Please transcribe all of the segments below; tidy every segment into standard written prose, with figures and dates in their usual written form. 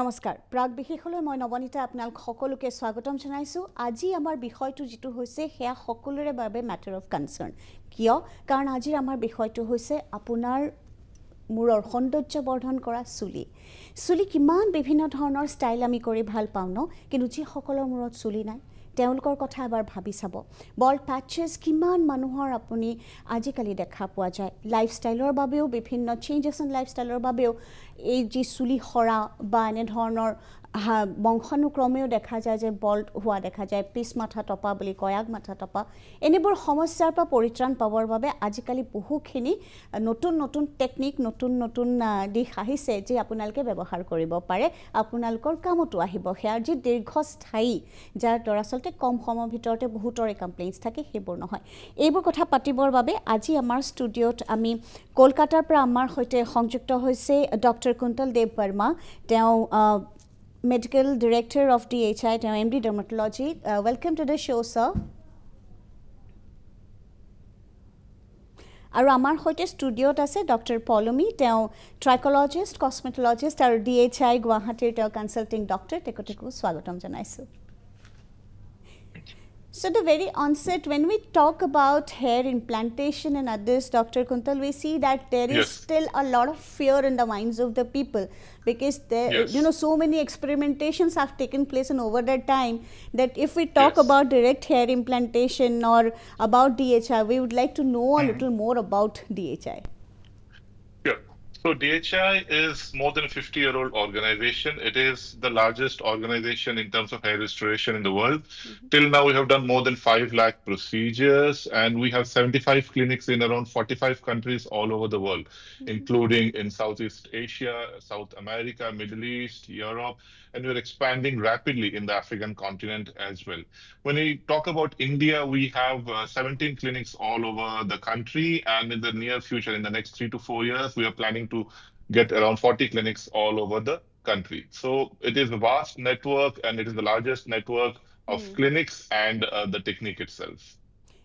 নমস্কাৰ প্ৰাগ বিশেষলৈ মই নবনীতা আপোনাক সকলোকে স্বাগতম জনাইছো আজি আমাৰ বিষয়টো যেটো হৈছে হেয়া সকলোৰে বাবে ম্যাটাৰ অফ কনসাৰ্ন কিয় কাৰণ আজি আমাৰ বিষয়টো হৈছে আপোনাৰ মূৰৰ সৌন্দৰ্য বৰ্ধন কৰা চুলি কিমান বিভিন্ন ধৰণৰ ষ্টাইল আমি কৰি ভাল পাওঁ ন কিন্তু যি সকলৰ মূৰত চুলি নাই তেওঁলোকৰ কথা এবাৰ ভাবি চাব বল্ড প্যাচেছ কিমান মানুহৰ আপুনি আজিকালি দেখা পোৱা যায় লাইফষ্টাইলৰ বাবেও বিভিন্ন চেঞ্জেছ ইন লাইফষ্টাইলৰ বাবেও এই যি চুলি খৰা বা এনে ধৰণৰ বংশানুক্ৰমেও দেখা যায় যে বল্ড হোৱা দেখা যায় পিছ মাথা টপা বুলি কয় আগ মাথা টপা এনেবোৰ সমস্যাৰ পৰা পৰিত্ৰাণ পাবৰ বাবে আজিকালি বহুখিনি নতুন নতুন টেকনিক নতুন দিশ আহিছে যে আপোনালোকে ব্যৱহাৰ কৰিব পাৰে আপোনালোকৰ কামতো আহিব হেয়াৰ যি দীৰ্ঘস্থায়ী যাৰ দৰাচলতে কম সময়ৰ ভিতৰতে বহুতৰে কমপ্লেইন্স থাকে সেইবোৰ নহয় এইবোৰ কথা পাতিবৰ বাবে আজি আমাৰ ষ্টুডিঅ'ত আমি কলকাতাৰ পৰা আমাৰ সৈতে সংযুক্ত হৈছে ডক্টৰ কুন্তল দেৱ বৰ্মা তেওঁ Medical Director of DHI, MD Dermatology. Welcome to the show, sir. আৰু আমাৰ সৈতে ষ্টুডিঅ'ত আছে ডক্টৰ পলমি তেওঁ ট্ৰাইকোলজিষ্ট কসমেটলজিষ্ট আৰু DHI গুৱাহাটীৰ তেওঁ কনসাল্টিং ডক্টৰ তেখেতকো স্বাগতম জনাইছো So the very onset, when we talk about hair implantation and others, Dr. Kuntal, we see that there is still a lot of fear in the minds of the people because there, so many experimentations have taken place and over that time that if we talk about direct hair implantation or about DHI, we would like to know a little more about DHI. So DHI is more than a 50-year-old organization. It is the largest organization in terms of hair restoration in the world. Till now, we have done more than 5 lakh procedures, and we have 75 clinics in around 45 countries all over the world, including in Southeast Asia, South America, Middle East, Europe, and we're expanding rapidly in the African continent as well. When we talk about India, we have 17 clinics all over the country, and in the near future, in the next 3 to 4 years, we are planning to get around 40 clinics all over the country. So it is a vast network, and it is the largest network of clinics and the technique itself.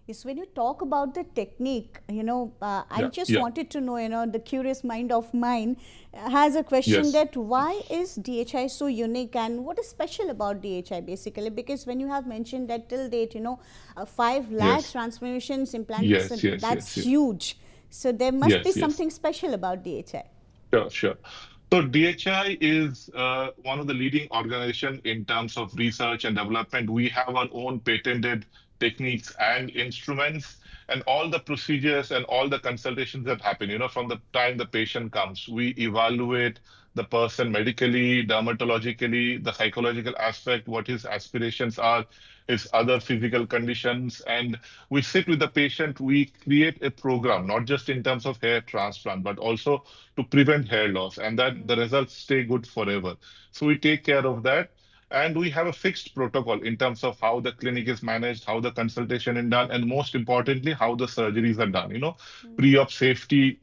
Yes, when you talk about the technique, I just wanted to know, the curious mind of mine has a question that why is DHI so unique and what is special about DHI basically? Because when you have mentioned that till date, 5 lakh transformations implants, that's huge. So there must be something special about DHI. Sure. So DHI is one of the leading organizations in terms of research and development. We have our own patented techniques and instruments and all the procedures and all the consultations that happen, from the time the patient comes. We evaluate the person medically, dermatologically, the psychological aspect, what his aspirations are, his other physical conditions, and we sit with the patient. We create a program, not just in terms of hair transplant, but also to prevent hair loss, and that the results stay good forever. So we take care of that. And we have a fixed protocol in terms of how the clinic is managed, how the consultation is done, and most importantly, how the surgeries are done. Pre-op safety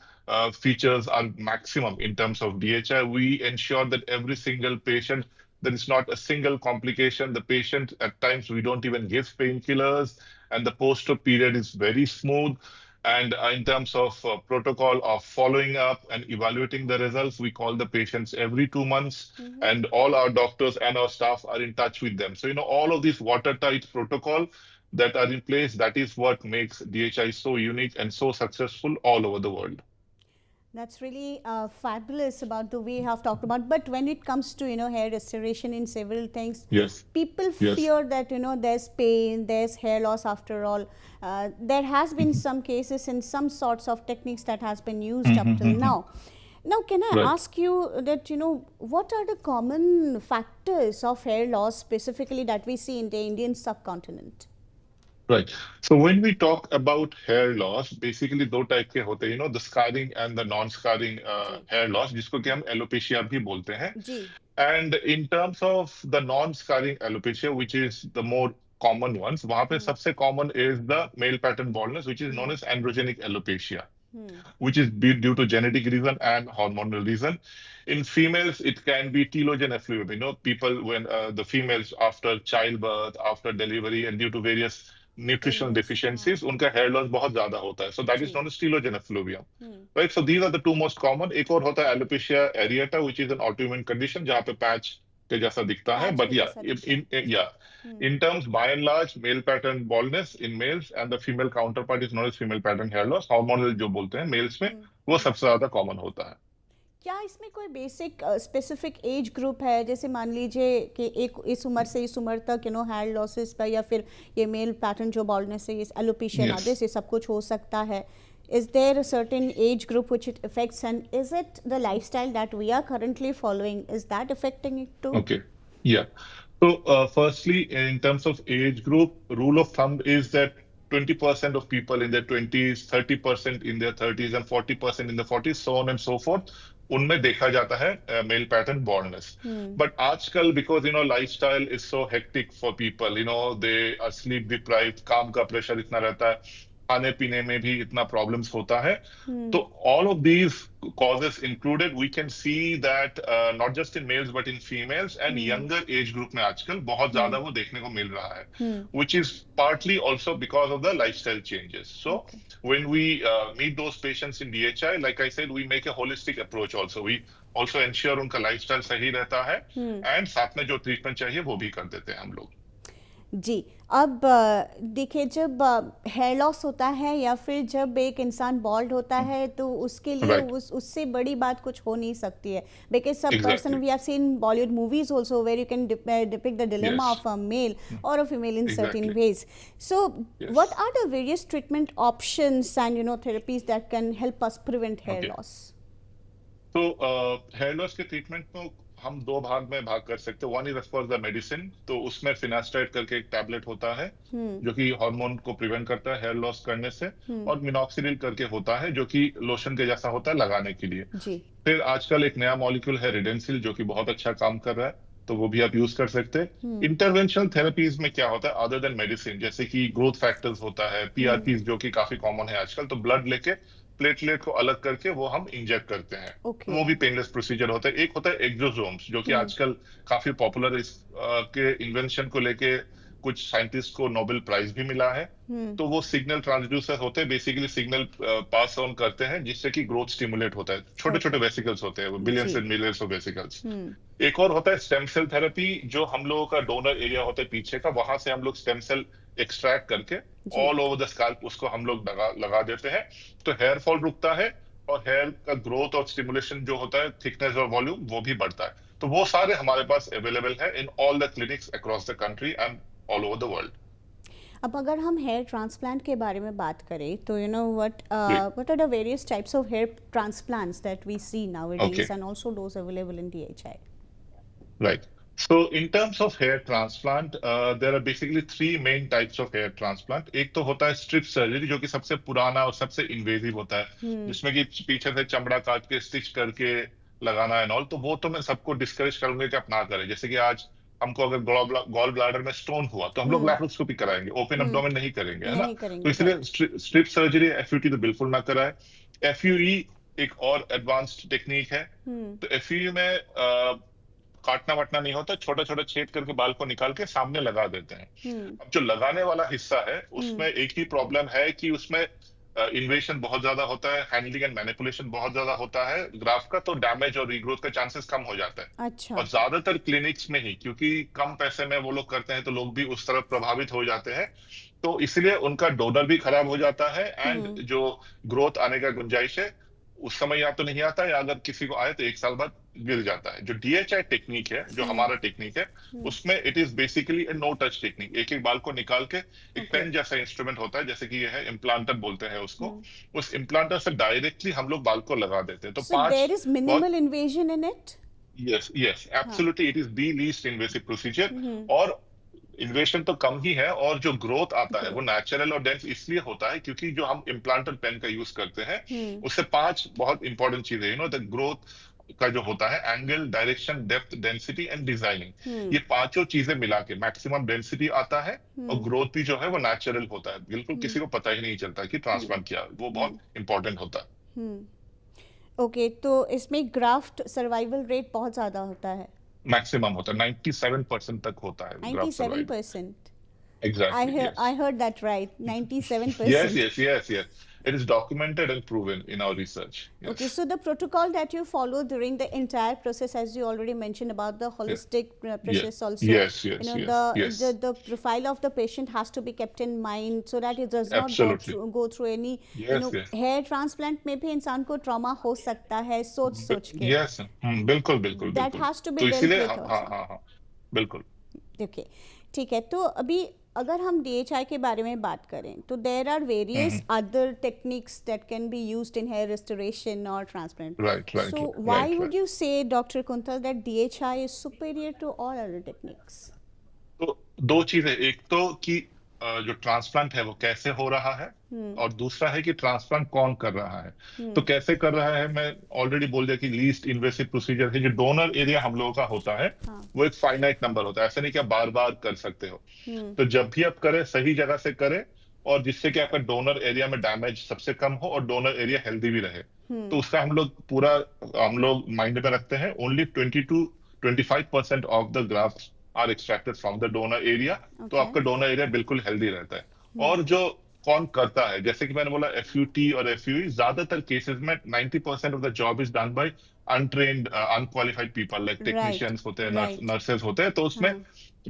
features are maximum in terms of DHI. We ensure that every single patient, there is not a single complication. The patient, at times, we don't even give painkillers, and the post-op period is very smooth. And in terms of protocol of following up and evaluating the results, we call the patients every 2 months, and all our doctors and our staff are in touch with them. So, all of these watertight protocol that are in place, that is what makes DHI so unique and so successful all over the world. That's really fabulous about the way you have talked about. But when it comes to, hair restoration in several things, people fear that, there's pain, there's hair loss after all. There has been some cases and some sorts of techniques that has been used up till now. Now, can I ask you that, what are the common factors of hair loss specifically that we see in the Indian subcontinent? Right. So when we talk about hair loss, basically दो type के होते हैं, the scarring and the non-scarring hair loss, जिसको कि हम alopecia भी बोलते हैं. And in terms of the non-scarring alopecia, which is the more common ones, वहाँ पे सबसे common is the male pattern baldness, which is known as androgenic alopecia, which is due to genetic reason and hormonal reason. In females, it can be telogen effluvium. People when the females after childbirth, after delivery, and due to various nutritional deficiencies, उनका hair loss बहुत ज़्यादा होता है. So that is known as telogen effluvium. Right? So these are the two most common. एक और होता है alopecia areata, which is an autoimmune condition, जहाँ पे patch के जैसा दिखता है, पैच बट के या जैसा दिखता है। in terms by and large male pattern baldness in males and the female counterpart is known as female pattern hair loss, hormonal जो बोलते हैं मेल्स में, वो सबसे ज्यादा कॉमन होता है। क्या इसमें कोई बेसिक स्पेसिफिक एज ग्रुप है, जैसे मान लीजिए कि एक इस उम्र से इस उम्र तक हेयर लॉसेस का, या फिर ये मेल पैटर्न जो बॉल्डनेस है, इस एलोपेशिया Yes. आदि से सब कुछ हो सकता है? Is there a certain age group which it affects, and is it the lifestyle that we are currently following, is that affecting it too? Okay. Yeah. So, firstly, in terms of age group, rule of thumb is that 20% of people in their 20s, 30% in their 30s, and 40% in the 40s, so on and so forth, उनमें देखा जाता है male pattern baldness. But आजकल because lifestyle is so hectic for people, they are sleep deprived, काम का pressure इतना रहता है, खाने पीने में भी इतना प्रॉब्लम्स होता है। तो all of these causes included, we can see that not just in males but in females and younger age group में आजकल बहुत ज्यादा वो देखने को मिल रहा है, which is partly also because of the lifestyle changes. So when we meet those patients in DHI, like I said, we make a holistic approach also. We also ensure उनका lifestyle सही रहता है and साथ में जो treatment चाहिए वो भी कर देते हैं हम लोग। जी, अब देखिए, जब हेयर लॉस होता है या फिर जब एक इंसान बॉल्ड होता है, तो उसके लिए Right. उससे बड़ी बात कुछ हो नहीं सकती है, बिकॉज सब Exactly. Person, we have seen Bollywood movies also where you can depict the dilemma Yes. of a male or a female in certain Exactly. ways. So Yes. what are the various treatment options and therapies that can help us prevent hair Okay. loss? तो hair loss के treatment को हम दो भाग में भाग कर सकते हैं। One is of course the medicine, तो उसमें फिनास्टाइड करके एक टैबलेट होता है जो कि हार्मोन को प्रिवेंट करता है हेयर लॉस करने से, और मिनॉक्सिडिल करके होता है जो कि लोशन के जैसा होता है लगाने के लिए। जी, फिर आजकल एक नया मॉलिक्यूल है रिडेंसिल जो कि बहुत अच्छा काम कर रहा है, तो वो भी आप यूज कर सकते हैं। इंटरवेंशनल थेरेपीज में क्या होता है अदर देन मेडिसिन, जैसे कि ग्रोथ फैक्टर्स होता है, पीआरपीज जो कि काफी कॉमन है आजकल, तो ब्लड लेके प्लेटलेट को अलग करके वो हम इंजेक्ट करते हैं। Okay. वो भी पेनलेस प्रोसीजर होता है। एक होता है एक्सोसोम्स जो कि आजकल काफी पॉपुलर, इस के इन्वेंशन को लेके कुछ साइंटिस्ट को नोबेल प्राइज भी मिला है। तो वो सिग्नल ट्रांसड्यूसर होते हैं, बेसिकली सिग्नल पास ऑन करते हैं जिससे कि ग्रोथ स्टिमुलेट होता है। छोटे छोटे वेसिकल्स होते हैं, billions and millions of vesicles. एक और होता है स्टेम सेल थेरेपी, जो हम लोगों का डोनर एरिया होता है पीछे का, वहां से हम लोग स्टेम सेल एक्सट्रैक्ट करके ऑल ओवर द स्कैल्प उसको हम लोग लगा देते हैं, तो हेयर फॉल रुकता है और हेयर का ग्रोथ और स्टिमुलेशन जो होता है, थिकनेस और वॉल्यूम, वो भी बढ़ता है। तो वो सारे हमारे पास अवेलेबल है in all the clinics across the country and all over the world. अब अगर हम हेयर ट्रांसप्लांट के बारे में बात करें, तो what are the various types of hair transplants that we see nowadays, Okay. and also those available in DHI? Right. So in terms of hair transplant, there are basically three main types of hair transplant. एक तो होता है strip surgery जो कि सबसे पुराना और सबसे इन्वेजिव होता है, जिसमें कि पीछे से चमड़ा काट के स्टिच करके लगाना एंड ऑल। तो वो तो मैं सबको डिस्करेज करूंगा कि आप ना करें। जैसे कि आज हमको अगर गॉल ब्लैडर में स्टोन हुआ तो हम लोग लैप्रोस्कोपी कराएंगे, ओपन एब्डोमेन नहीं करेंगे, है ना। नहीं करेंगे, तो इसलिए स्ट्रिप सर्जरी एफयूटी तो बिल्कुल ना कराए। एफयूई एक और एडवांस्ड टेक्निक है। तो एफयूई में काटना वाटना नहीं होता, छोटा छोटा छेद करके बाल को निकाल के सामने लगा देते हैं। अब जो लगाने वाला हिस्सा है उसमें एक ही प्रॉब्लम है कि उसमें इन्वेशन बहुत ज्यादा होता है, हैंडलिंग एंड मैनिपुलेशन बहुत ज्यादा होता है ग्राफ का, तो डैमेज और रीग्रोथ का चांसेस कम हो जाता है। अच्छा, और ज्यादातर क्लिनिक्स में ही, क्योंकि कम पैसे में वो लोग करते हैं, तो लोग भी उस तरफ प्रभावित हो जाते हैं, तो इसलिए उनका डोनर भी खराब हो जाता है एंड जो ग्रोथ आने का गुंजाइश है उस समय या तो नहीं आता, या अगर किसी को आए तो एक साल बाद गिर जाता है। जो डीएचआई टेक्निक है, जो हमारा टेक्निक है, उसमें it is basically a no touch technique. एक एक बाल को निकाल के एक पेन जैसा इंस्ट्रूमेंट होता है, जैसे कि ये है इम्प्लांटर बोलते हैं उसको, उस इम्प्लांटर से डायरेक्टली हम लोग बाल को लगा देते हैं। तो so there is minimal invasion in it? yes, absolutely, it is the least invasive procedure। और इन्वेशन तो कम ही है, और जो ग्रोथ आता है वो नेचुरल और डेंस इसलिए होता है क्योंकि जो हम इम्प्लांटर पेन का यूज करते हैं उससे 5 बहुत इंपॉर्टेंट चीजें, द ग्रोथ का जो होता है, angle, direction, depth, density and designing, ये पांचों चीजें मिला के मैक्सिमम डेंसिटी आता है, और ग्रोथ भी जो है वो नेचुरल होता है। बिल्कुल किसी को पता ही नहीं चलता कि ट्रांसप्लांट किया, वो बहुत इंपॉर्टेंट होता है। ओके, तो इसमें ग्राफ्ट सर्वाइवल रेट बहुत ज्यादा होता है? मैक्सिमम होता है, 97% तक होता है। 97%? Exactly, yes. I heard that right, 97%. Yes. It is documented and proven in our research. Okay, Yes. so the protocol that you follow during the entire process, as you already mentioned about the Yeah. holistic Yeah. process also, Yes. Yes. Yes. Yes. the profile of the patient has to be kept in mind so that it does not Absolutely. go through any, Yes. Yes. hair transplant में भी इंसान को trauma हो सकता है सोच के. Yes बिल्कुल बिल्कुल That बिल्कुल has to be तो dealt इसीलिए with हाँ हाँ also. हाँ हाँ बिल्कुल ओके, ठीक है. तो अभी अगर हम DHI के बारे में बात करें तो there are various other techniques that can be used in hair restoration or transplant. Right right So why right would right you say, Dr. Kuntal, that DHI is superior to all other techniques? तो दो चीजें एक तो कि जो transplant है वो कैसे हो रहा है और दूसरा है कि ट्रांसप्लांट कौन कर रहा है तो कैसे कर रहा है मैं ऑलरेडी बोल दिया कि लीस्ट इन्वेसिव प्रोसीजर है जो डोनर एरिया हम लोगों का होता है वो एक फाइनाइट नंबर होता है ऐसा नहीं कि आप बार बार कर सकते हो तो जब भी आप करें सही जगह से करें और जिससे कि आपका डोनर एरिया में डैमेज सबसे कम हो और डोनर एरिया हेल्दी भी रहे तो उसका हम लोग माइंड में रखते हैं only 20 to 25% of the graft are extracted from the donor area तो आपका डोनर एरिया बिल्कुल हेल्दी रहता है और जो कौन करता है जैसे कि मैंने बोला एफयूटी और एफयूई ज्यादातर केसेस में 90% of the job is done by untrained unqualified people like technicians होते हैं नर्सेज होते हैं तो उसमें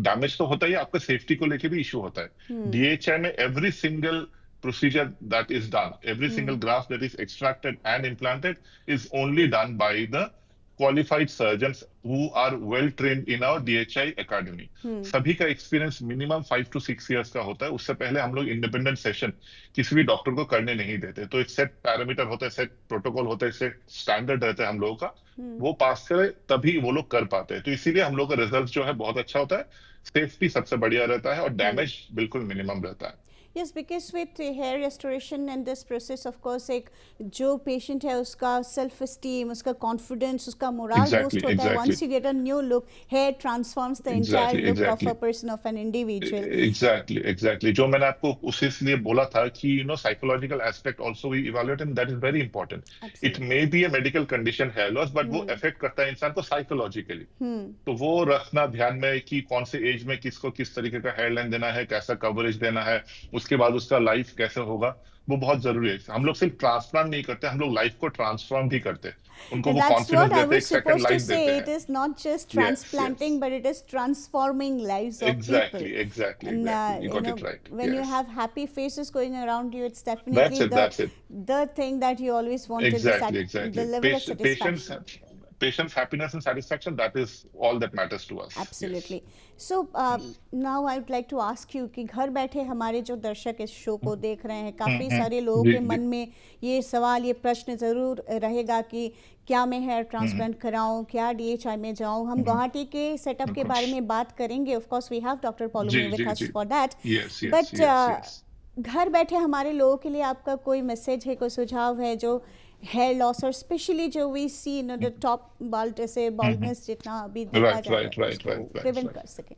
डैमेज तो होता ही है आपका सेफ्टी को लेके भी इशू होता है डीएचआई में every single procedure that is done, every single graft that is extracted and implanted is only done by the qualified surgeons who are well trained in our DHI academy. सभी का experience minimum 5 to 6 years का होता है उससे पहले हम लोग independent session किसी भी डॉक्टर को करने नहीं देते तो एक सेट पैरामीटर होता है सेट प्रोटोकॉल होता है सेट स्टैंडर्ड रहता है हम लोगों का वो पास करे तभी वो लोग कर पाते हैं तो इसीलिए हम लोग का रिजल्ट जो है बहुत अच्छा होता है सेफ्टी सबसे बढ़िया रहता है और डैमेज बिल्कुल मिनिमम रहता है Yes, because with hair restoration and this process, of course, एक जो patient है उसका self esteem, उसका confidence, उसका morale boost होता है. Once you get a new look, hair transforms the entire look of a person, of an individual. Exactly. जो मैंने आपको उसी इसलिए बोला था कि psychological aspect also we evaluate and that is very important. It may be a medical condition hair loss, but वो affect करता है इंसान को psychologically. तो वो रखना ध्यान में कि कौन से एज में किसको किस तरीके का हेयर लाइन देना है कैसा कवरेज देना है उसके बाद उसका लाइफ कैसे होगा वो बहुत जरूरी है हम लोग सिर्फ ट्रांसप्लांट नहीं करते हम लोग लाइफ को ट्रांसफॉर्म भी करते हैं उनको वो कॉन्फिडेंस देते हैं एक सेकंड लाइफ देते हैं it is not just transplanting but it is transforming lives of people exactly you got it right when you have happy faces going around you it's definitely the thing that you always wanted exactly the level of satisfaction patient's happiness and satisfaction that is all that matters to us absolutely so now I would like to ask you कि घर बैठे हमारे जो दर्शक इस show को देख रहे हैं काफी सारे लोगों के मन में ये सवाल ये प्रश्न जरूर रहेगा कि क्या मैं हेयर ट्रांसप्लांट कराऊं क्या DHI में जाऊं हम गुवाहाटी के सेटअप के बारे में बात करेंगे of course we have doctor Paulomi with us for that but घर बैठे हमारे लोगों के लिए आपका कोई मैसेज है कोई सुझाव है जो hair loss or especially जो we see the top bald ऐसे baldness जितना अभी देखा जा रहा है उसको prevent कर सके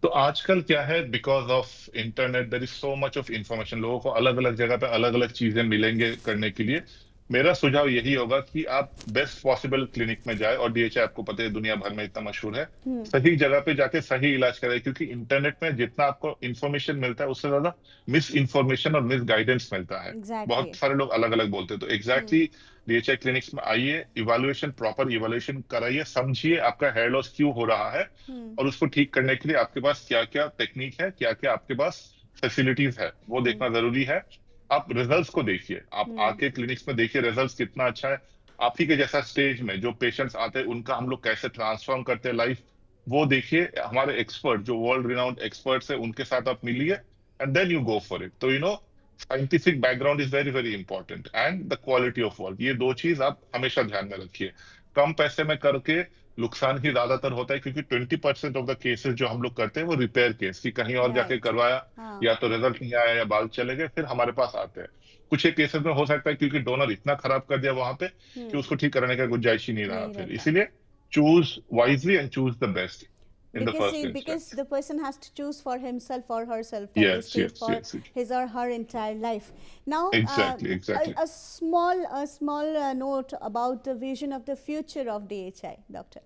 तो आजकल क्या है because of internet there is so much of information लोगों को अलग अलग जगह पे अलग अलग चीजें मिलेंगे करने के लिए मेरा सुझाव यही होगा कि आप बेस्ट पॉसिबल क्लिनिक में जाए और DHI आपको पता है दुनिया भर में इतना मशहूर है सही जगह पे जाके सही इलाज करें क्योंकि इंटरनेट में जितना आपको इन्फॉर्मेशन मिलता है उससे ज्यादा मिस इन्फॉर्मेशन और मिस गाइडेंस मिलता है बहुत सारे लोग अलग अलग बोलते हैं तो एग्जैक्टली DHI क्लिनिक्स में आइए इवेल्युएशन प्रॉपर इवेल्युएशन कराइए समझिए आपका हेयर लॉस क्यों हो रहा है और उसको ठीक करने के लिए आपके पास क्या क्या टेक्निक है क्या क्या आपके पास फैसिलिटीज है वो देखना जरूरी है आप रिजल्ट्स को देखिए आप आके क्लिनिक्स में देखिए रिजल्ट्स कितना अच्छा है आप ही के जैसा स्टेज में जो पेशेंट्स आते हैं उनका हम लोग कैसे ट्रांसफॉर्म करते हैं लाइफ वो देखिए हमारे एक्सपर्ट जो वर्ल्ड रिनाउंड एक्सपर्ट्स है उनके साथ आप मिलिए and then you go for it तो scientific background is very very important and the quality of work ये दो चीज आप हमेशा ध्यान में रखिए कम पैसे में करके नुकसान ही ज्यादातर होता है क्योंकि 20% ऑफ द केसेस जो हम लोग करते हैं वो रिपेयर केस कि कहीं और जाके करवाया या तो रिजल्ट नहीं आया या बाल चले गए फिर हमारे पास आते हैं कुछ एक केसेस में हो सकता है क्योंकि डोनर इतना खराब कर दिया वहां पे कि उसको ठीक करने का गुंजाइश ही नहीं रहा फिर इसीलिए choose wisely and choose the best because the person has to choose for himself or herself for his or her entire life. Now, exactly. A small note about the vision of the future of DHI, Doctor.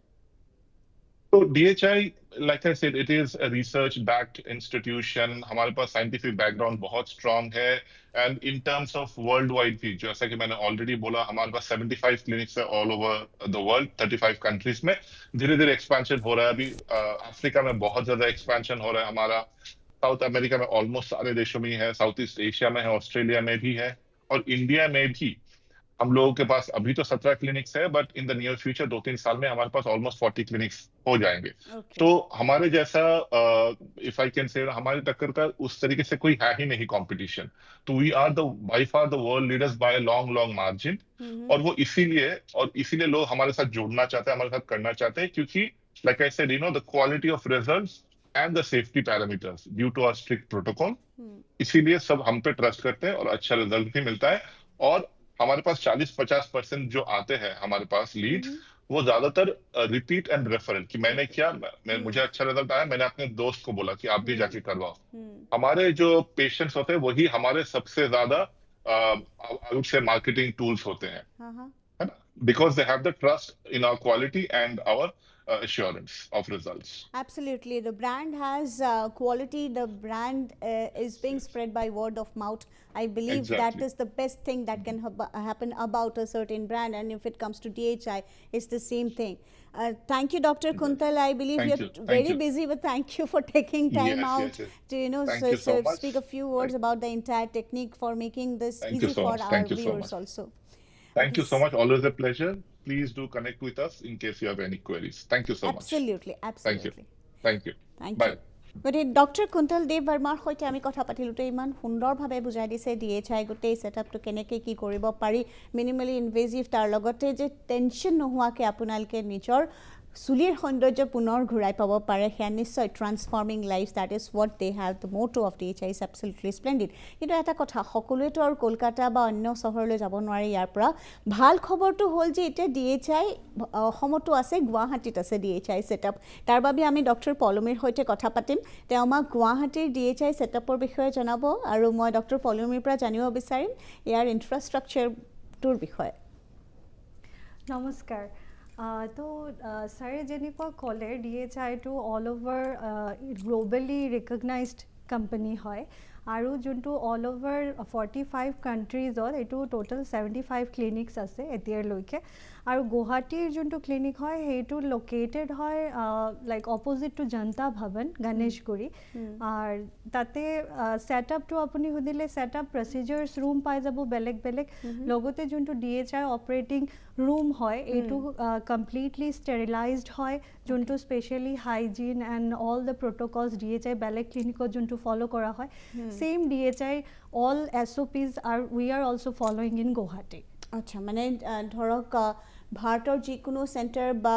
So DHI, like I said, it is a research-backed institution. हमारे पास scientific background बहुत strong है, and in terms of worldwide भी, जैसा कि मैंने already बोला, हमारे पास 75 clinics है all over the world, 35 countries में. धीरे-धीरे expansion हो रहा है अभी. अफ्रीका में बहुत ज्यादा expansion हो रहा है हमारा. साउथ अमेरिका में ऑलमोस्ट सारे देशों में ही है, साउथ ईस्ट एशिया में है, ऑस्ट्रेलिया में भी है, और इंडिया में भी हम लोगों के पास अभी तो 17 क्लिनिक्स है, but in the near future 2-3 साल में हमारे पास ऑलमोस्ट 40 क्लिनिक्स हो जाएंगे. Okay. तो हमारे जैसा, इफ आई कैन से, हमारे टक्कर का उस तरीके से कोई है ही नहीं कंपटीशन. तो we are the by far the world leaders by long long margin. और वो इसीलिए लोग हमारे साथ जुड़ना चाहते हैं, हमारे साथ करना चाहते हैं, क्योंकि like I said, the quality of results and the safety parameters due to our strict protocol. इसीलिए सब हम पे ट्रस्ट करते हैं और अच्छा रिजल्ट भी मिलता है. और हमारे पास 40-50% जो आते हैं हमारे पास लीड्स, वो ज्यादातर रिपीट एंड रेफरल, कि मैंने किया, मुझे अच्छा रिजल्ट आया, मैंने अपने दोस्त को बोला कि आप भी जाके करवाओ. हमारे जो पेशेंट्स होते हैं वही हमारे सबसे ज्यादा I would say marketing tools होते हैं, है ना, because they have the trust in our quality and our assurance of results. Absolutely. The brand has quality. The brand is being spread by word of mouth. I believe that Exactly. is the best thing that can happen about a certain brand. And if it comes to DHI, it's the same thing. Thank you, Dr. Kuntal. I believe Thank you're you. Thank very you. busy, but thank you for taking time Yes, out yes. to, Thank you so much. speak a few words about the entire technique for making this Thank you easy so for much. our Thank you so viewers much. also. Thank you so much. Always a pleasure. Please do connect with us in case you have any queries. Thank you so much. Absolutely. Thank you. Absolutely. Thank you. Thank Bye. you. গতিকে doctor Kuntal দেৱ বৰ্মাৰ সৈতে আমি কথা পাতিলোঁতে ইমান সুন্দৰভাৱে বুজাই দিছে DHI গোটেই ছেটআপটো কেনেকৈ কি কৰিব পাৰি, মিনিমালি ইনভেজিভ, তাৰ লগতে যে টেনশ্যন নোহোৱাকৈ আপোনালোকে নিজৰ চুলিৰ সৌন্দৰ্য পুনৰ ঘূৰাই পাব পাৰে, সেয়া নিশ্চয় transforming life, that is what they have the motto of DHI is absolutely splendid. কিন্তু এটা কথা, সকলোৱেতো আৰু কলকাতা বা অন্য চহৰলৈ যাব নোৱাৰে. ইয়াৰ পৰা ভাল খবৰটো হ'ল যে এতিয়া DHI অসমতো আছে, গুৱাহাটীত আছে DHI ছেটআপ. তাৰ বাবে আমি ডক্টৰ পলমীৰ সৈতে কথা পাতিম. তেওঁ আমাক গুৱাহাটীৰ DHI ছেটআপৰ বিষয়ে জনাব, আৰু মই ডক্টৰ পলমীৰ পৰা জানিব বিচাৰিম ইয়াৰ ইনফ্ৰাষ্ট্ৰাকচাৰটোৰ বিষয়ে. নমস্কাৰ. তো ছাৰে যেনেকুৱা ক'লে, DHIটো all over globally recognised company হয়, আৰু যোনটো অল অভাৰ 45 কাণ্ট্ৰিজত এইটো টোটেল 75 ক্লিনিক্স আছে এতিয়ালৈকে. আৰু গুৱাহাটীৰ যোনটো ক্লিনিক হয় সেইটো লোকেটেড হয় লাইক অপজিট টু জনতা ভৱন, গণেশগুৰি. আৰু তাতে ছেটআপটো আপুনি সুধিলে, ছেটআপ প্ৰচিজাৰ্ছ ৰুম পাই যাব বেলেগ বেলেগ. লগতে যোনটো DHI অপাৰেটিং ৰুম হয় এইটো কমপ্লিটলি ষ্টেৰিলাইজড হয়, যোনটো specially hygiene and all the protocols DHI বেলেগ ক্লিনিকত যোনটো ফ'ল' কৰা হয়, same DHI all SOPs are we are also following in Guwahati. আচ্ছা, মানে ধৰক ভাৰতৰ যিকোনো চেণ্টাৰ বা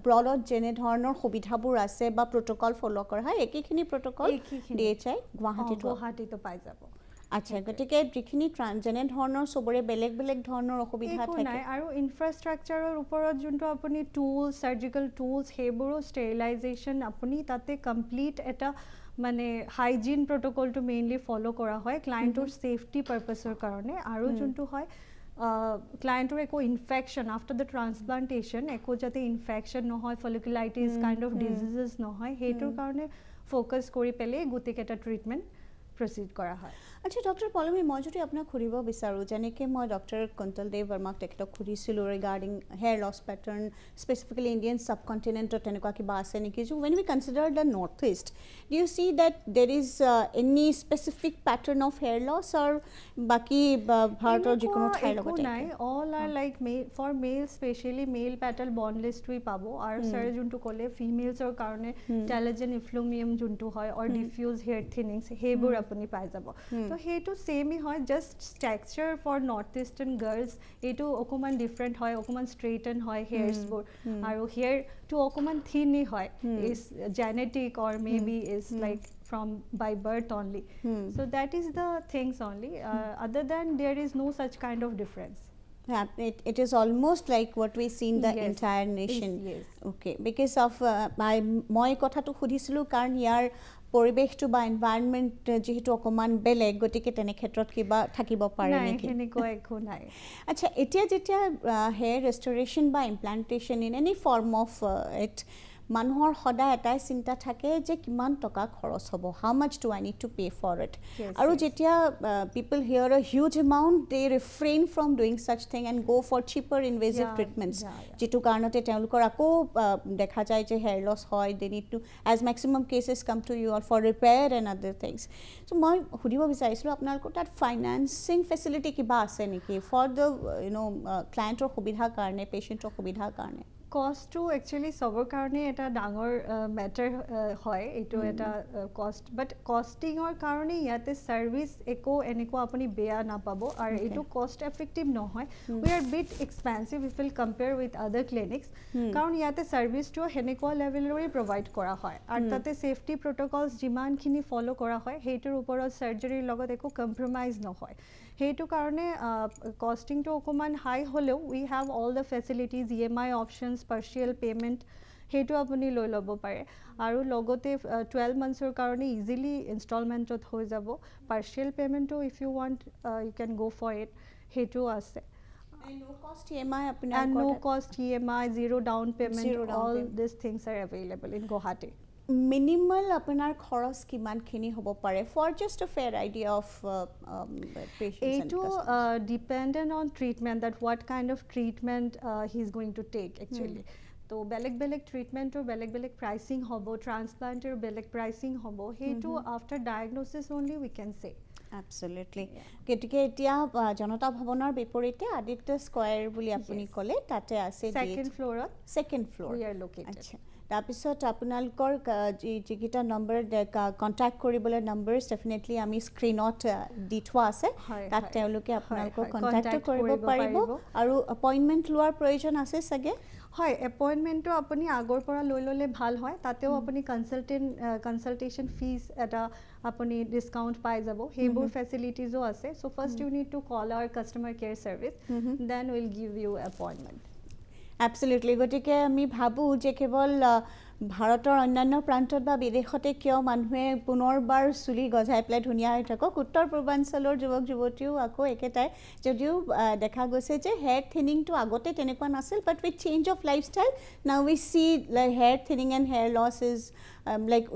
ব্ৰডত যেনে ধৰণৰ সুবিধাবোৰ আছে বা প্ৰট'কল ফ'ল' কৰা হয়, একেখিনি প্ৰট'কল DHI গুৱাহাটীতো পাই যাব. আচ্ছা, গতিকে যিখিনি যেনে ধৰণৰ চবৰে বেলেগ বেলেগ ধৰণৰ অসুবিধা একো থাকে. নাই. আৰু ইনফ্ৰাষ্ট্ৰাকচাৰৰ ওপৰত যোনটো আপুনি টুলছ, চাৰ্জিকেল টুলছ, সেইবোৰো ষ্টেৰিলাইজেশ্যন আপুনি তাতে কমপ্লিট এটা মানে হাইজিন প্ৰট'কলটো মেইনলি ফ'ল' কৰা হয় ক্লায়েণ্টৰ ছেফটি পাৰ্পাছৰ কাৰণে. আৰু যোনটো হয় ক্লায়েণ্টৰ একো ইনফেকশ্যন আফটাৰ দ্য ট্ৰান্সপ্লান্টেশ্যন, একো যাতে ইনফেকশ্যন নহয়, ফলিকুলাইটিছ কাইণ্ড অফ ডিজিজেছ নহয়, সেইটোৰ কাৰণে ফ'কাছ কৰি পেলাই গোটেইকেইটা ট্ৰিটমেণ্ট প্ৰচিড কৰা হয়. আচ্ছা ডক্টৰ পলমী, মই যদি আপোনাক সুধিব বিচাৰোঁ, যেনেকৈ মই ডক্টৰ কুন্তল দেৱ বৰ্মাক তেখেতক সুধিছিলোঁ regarding hair loss pattern, specifically Indian ছাবকণ্টিনেণ্টত তেনেকুৱা কিবা আছে নেকি? So' when we consider the north east, do you see that there is any specific pattern of hair loss, আৰু বাকী ভাৰতৰ যিকোনো ঠাইৰ লগতে? নাই, all are like for male, specially male pattern বনলেছটোৱে পাব. আৰু ছাৰে যোনটো ক'লে ফিমেলছৰ কাৰণে টেলেজেন ইফ্লুমিয়াম যোনটো হয়, অৰ ডিফিউজ হেয়াৰ থিনিংছ, সেইবোৰ আপুনি পাই যাব. তো সেইটো ছেমেই হয়, just texture for north eastern girls এইটো অকণমান ডিফাৰেণ্ট হয়, অকণমান ষ্ট্ৰেইটেন হয় হেয়াৰ্ছবোৰ, আৰু হেয়াৰটো অকণমান থিনেই হয়, is genetic or may be is like from by birth only. So that is the things only. Other than there is no such kind of difference. Yeah, it is almost like what we see in the entire nation. Yes. Okay, because of মই কথাটো সুধিছিলোঁ কাৰণ ইয়াৰ পৰিৱেশটো বা environment যিহেতু অকণমান বেলেগ, গতিকে তেনে ক্ষেত্ৰত কিবা থাকিব পাৰে নেকি? সেনেকুৱা একো নাই. আচ্ছা, এতিয়া যেতিয়া হেয়াৰ ৰেষ্টৰেশ্যন বা implantation in any form of it, মানুহৰ সদায় এটাই চিন্তা থাকে যে কিমান টকা খৰচ হ'ব, how much do I need to pay for it. আৰু যেতিয়া people hear a huge amount they refrain from doing such thing and go' for cheaper invasive treatments, যিটো কাৰণতে তেওঁলোকৰ আকৌ দেখা যায় যে হেয়াৰ লছ হয়, they need to as maximum cases come to you or for repair and other things. So' মই সুধিব বিচাৰিছিলোঁ আপোনালোকৰ তাত ফাইনেন্সিং ফেচিলিটি কিবা আছে নেকি ফৰ দ্য ক্লায়েণ্টৰ সুবিধাৰ কাৰণে, পেচেণ্টৰ সুবিধাৰ কাৰণে? কষ্টটো একচুৱেলি চবৰ কাৰণে এটা ডাঙৰ মেটাৰ হয়, এইটো এটা কষ্ট, বাট কষ্টিঙৰ কাৰণে ইয়াতে ছাৰ্ভিচ একো এনেকুৱা আপুনি বেয়া নাপাব আৰু এইটো কষ্ট এফেক্টিভ নহয়। We are bit expensive if will compare with other clinics, কাৰণ ইয়াতে ছাৰ্ভিচটো সেনেকুৱা লেভেলৰে প্ৰভাইড কৰা হয় আৰু তাতে ছেফটি প্ৰট'কলছ যিমানখিনি ফ'ল' কৰা হয় সেইটোৰ ওপৰত ছাৰ্জাৰীৰ লগত একো কম্প্ৰমাইজ নহয়। সেইটো কাৰণে কষ্টিংটো অকণমান হাই হ'লেও we have all the facilities, EMI options, partial payment, সেইটো আপুনি লৈ ল'ব পাৰে আৰু লগতে 12 মান্থছৰ কাৰণে ইজিলি ইনষ্টলমেণ্টত হৈ যাব। পাৰ্চিয়েল পে'মেণ্টটো ইফ ইউ ৱান্ট ইউ কেন গ' ফৰ ইট, সেইটো আছে। And no cost EMI And no cost EMI, zero down payment, all these things are available in Guwahati. Minimal আপোনাৰ খৰচ কিমানখিনি হ'ব পাৰে for just a fair idea of patients? এইটো dependent on treatment, that what kind of treatment he is going to take actually. তো বেলেগ বেলেগ ট্ৰিটমেণ্টৰ বেলেগ বেলেগ প্ৰাইচিং হ'ব, ট্ৰান্সপ্লাণ্টৰ বেলেগ প্ৰাইচিং হ'ব, সেইটো আফটাৰ ডায়েগন'চিছ অনলি উই কেন চে। এবছলিউটলি। গতিকে এতিয়া জনতা ভৱনৰ বিপৰীতে আদিত্য স্কোৱাৰ বুলি আপুনি ক'লে, তাতে আছে ছেকেণ্ড ফ্ল'ৰত। Second floor. We are located. আচ্ছা, তাৰপিছত আপোনালোকৰ যিকেইটা নম্বৰ কণ্টেক্ট কৰিবলৈ নাম্বাৰছ ডেফিনেটলি আমি স্ক্ৰীণত দি থোৱা আছে, তাত তেওঁলোকে আপোনালোকক কণ্টেক্ট কৰিব পাৰিব। আৰু এপইণ্টমেণ্ট লোৱাৰ প্ৰয়োজন আছে চাগে? হয়, এপইণ্টমেণ্টটো আপুনি আগৰ পৰা লৈ ল'লে ভাল হয়, তাতেও আপুনি কনচালটেশ্যন ফিজ এটা আপুনি ডিছকাউণ্ট পাই যাব, সেইবোৰ ফেচিলিটিজো আছে। So' first you need to call our customer care service, then will give you appointment. Absolutely. গতিকে আমি ভাবোঁ যে কেৱল ভাৰতৰ অন্যান্য প্ৰান্তত বা বিদেশতে কিয় মানুহে পুনৰবাৰ চুলি গজাই পেলাই ধুনীয়া হৈ থাকক, উত্তৰ পূৰ্বাঞ্চলৰ যুৱক যুৱতীও আকৌ একেটাই। যদিও দেখা গৈছে যে হেয়াৰ থিনিংটো আগতে তেনেকুৱা নাছিল, but with change of lifestyle now we see hair thinning and hair loss is like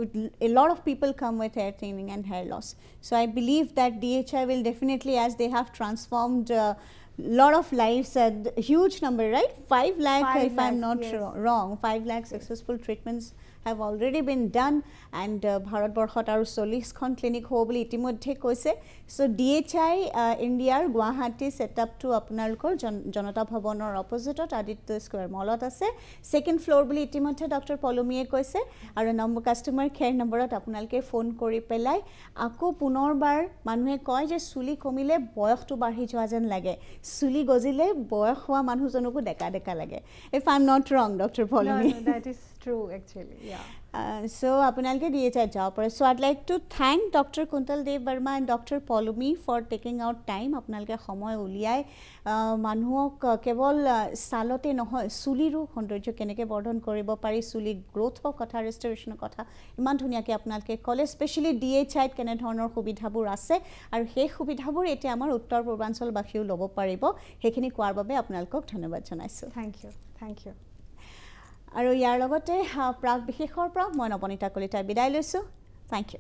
a lot of people come with hair thinning and hair loss. So I believe that DHI will definitely, as they have transformed lot of lives, huge number, right? 5 lakh, if I'm not wrong, 5 lakh successful treatments have already been done, and ভাৰতবৰ্ষত আৰু 40খন clinic হ'ব বুলি ইতিমধ্যে কৈছে। চ' DHI ইণ্ডিয়াৰ গুৱাহাটী ছেটআপটো আপোনালোকৰ জনতা ভৱনৰ অপজিটত Aditya square মলত আছে, ছেকেণ্ড ফ্ল'ৰ বুলি ইতিমধ্যে ডক্টৰ পলমীয়ে কৈছে। আৰু কাষ্টমাৰ কেয়াৰ নম্বৰত আপোনালোকে ফোন কৰি পেলাই আকৌ পুনৰবাৰ মানুহে কয় যে চুলি কমিলে বয়সটো বাঢ়ি যোৱা যেন লাগে, চুলি গজিলে বয়স হোৱা মানুহজনকো ডেকা ডেকা লাগে। ইফ আই এম নট ৰং, doctor পলমী। That is true actually, yeah. So আপোনালোকে DHI যাব পাৰে। So I'd like to thank Dr. Kuntal Dev Verma and Dr. Polomi for taking out time. আপোনালোকে সময় উলিয়াই মানুহক কেৱল ছালতে নহয়, চুলিৰো সৌন্দৰ্য কেনেকৈ বৰ্ধন কৰিব পাৰি, চুলি গ্ৰ'থৰ কথা, ৰেষ্টৰেশ্যনৰ কথা ইমান ধুনীয়াকৈ আপোনালোকে ক'লে। স্পেচিয়েলি DHIত কেনেধৰণৰ সুবিধাবোৰ আছে আৰু সেই সুবিধাবোৰ এতিয়া আমাৰ উত্তৰ পূৰ্বাঞ্চলবাসীও ল'ব পাৰিব, সেইখিনি কোৱাৰ বাবে আপোনালোকক ধন্যবাদ জনাইছোঁ। Thank you. আৰু ইয়াৰ লগতে প্ৰাক বিশেষৰ পৰা মই নৱনীতা কলিতাই বিদায় লৈছোঁ। Thank you.